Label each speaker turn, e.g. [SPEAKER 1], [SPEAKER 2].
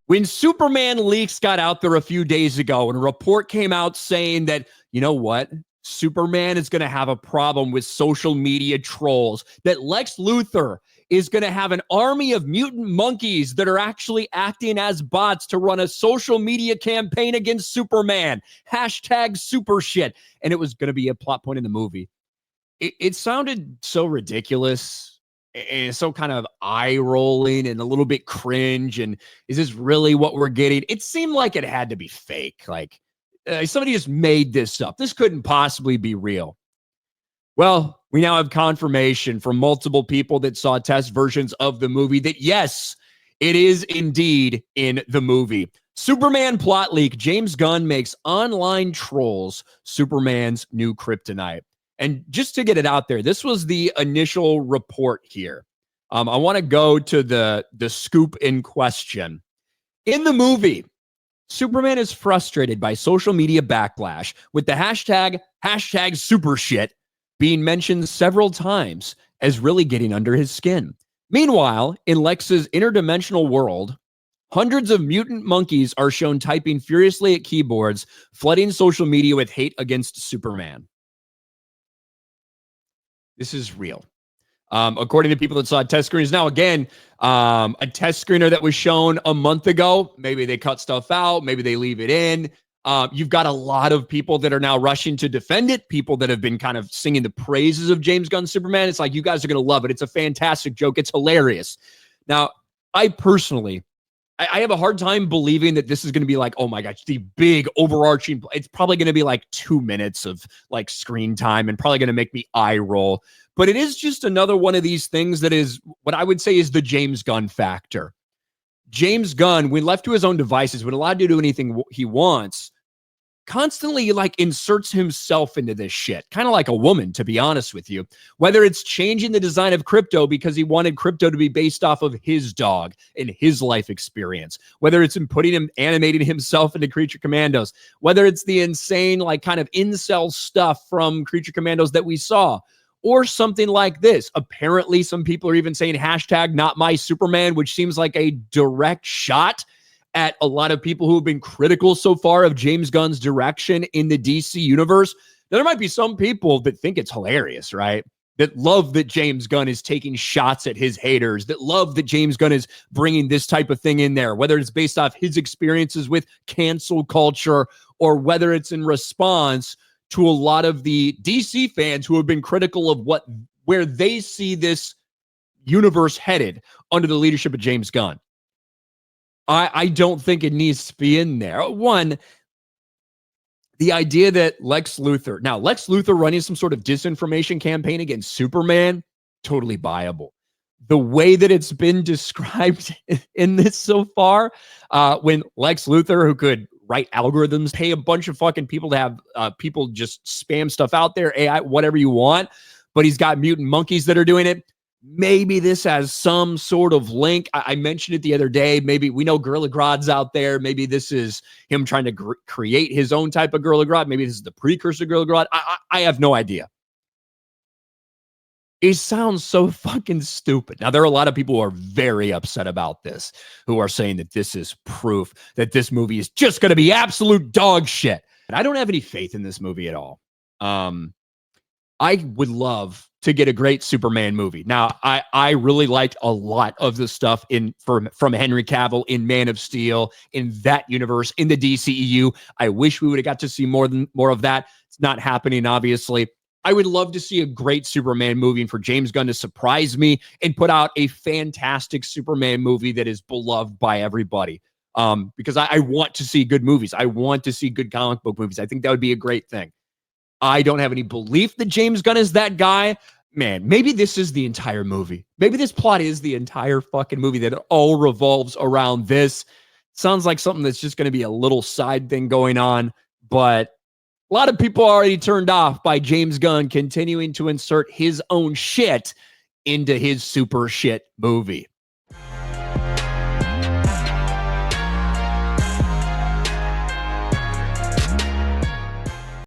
[SPEAKER 1] When Superman leaks got out there a few days ago and a report came out saying that, you know what? Superman is going to have a problem with social media trolls, that Lex Luthor is going to have an army of mutant monkeys that are actually acting as bots to run a social media campaign against Superman. Hashtag super shit. And it was going to be a plot point in the movie. It sounded so ridiculous and so kind of eye-rolling and a little bit cringe. And is this really what we're getting? It seemed like it had to be fake. Like somebody just made this up. This couldn't possibly be real. Well, we now have confirmation from multiple people that saw test versions of the movie that, yes, it is indeed in the movie. Superman plot leak. James Gunn makes online trolls Superman's new kryptonite. And just to get it out there, this was the initial report here. I want to go to the scoop in question. In the movie, Superman is frustrated by social media backlash with the hashtag supershit being mentioned several times as really getting under his skin. Meanwhile, in Lex's interdimensional world, hundreds of mutant monkeys are shown typing furiously at keyboards, flooding social media with hate against Superman. This is real. According to people that saw test screeners. Now, again, a test screener that was shown a month ago, maybe they cut stuff out, maybe they leave it in. You've got a lot of people that are now rushing to defend it, people that have been kind of singing the praises of James Gunn's Superman. It's like, you guys are going to love it. It's a fantastic joke. It's hilarious. Now, I personally, I have a hard time believing that this is going to be like, oh my gosh, the big overarching, it's probably going to be like 2 minutes of like screen time and probably going to make me eye roll. But it is just another one of these things that is what I would say is the James Gunn factor. James Gunn, when left to his own devices, when allowed to do anything he wants, constantly like inserts himself into this shit, kind of like a woman, to be honest with you. Whether it's changing the design of Crypto because he wanted Crypto to be based off of his dog and his life experience, whether it's in putting him, animating himself into Creature Commandos, whether it's the insane like kind of incel stuff from Creature Commandos that we saw, or something like this. Apparently, some people are even saying hashtag not my Superman, which seems like a direct shot at a lot of people who have been critical so far of James Gunn's direction in the DC universe. Now, there might be some people that think it's hilarious, right? That love that James Gunn is taking shots at his haters, that love that James Gunn is bringing this type of thing in there, whether it's based off his experiences with cancel culture or whether it's in response to a lot of the DC fans who have been critical of where they see this universe headed under the leadership of James Gunn. I don't think it needs to be in there. One, the idea that Lex Luthor running some sort of disinformation campaign against Superman, totally viable. The way that it's been described in this so far, when Lex Luthor, who could write algorithms, pay a bunch of fucking people to have people just spam stuff out there, AI, whatever you want, but he's got mutant monkeys that are doing it. Maybe this has some sort of link. I mentioned it the other day. Maybe we know Gorilla Grodd's out there. Maybe this is him trying to create his own type of Gorilla Grodd. Maybe this is the precursor to Gorilla Grodd. I have no idea. It sounds so fucking stupid. Now, there are a lot of people who are very upset about this, who are saying that this is proof that this movie is just going to be absolute dog shit. I don't have any faith in this movie at all. I would love to get a great Superman movie. Now, I really liked a lot of the stuff from Henry Cavill in Man of Steel, in that universe, in the DCEU. I wish we would have got to see more of that. It's not happening, obviously. I would love to see a great Superman movie and for James Gunn to surprise me and put out a fantastic Superman movie that is beloved by everybody. Because I want to see good movies. I want to see good comic book movies. I think that would be a great thing. I don't have any belief that James Gunn is that guy. Man, maybe this is the entire movie. Maybe this plot is the entire fucking movie, that it all revolves around this. Sounds like something that's just going to be a little side thing going on, but a lot of people are already turned off by James Gunn continuing to insert his own shit into his super shit movie.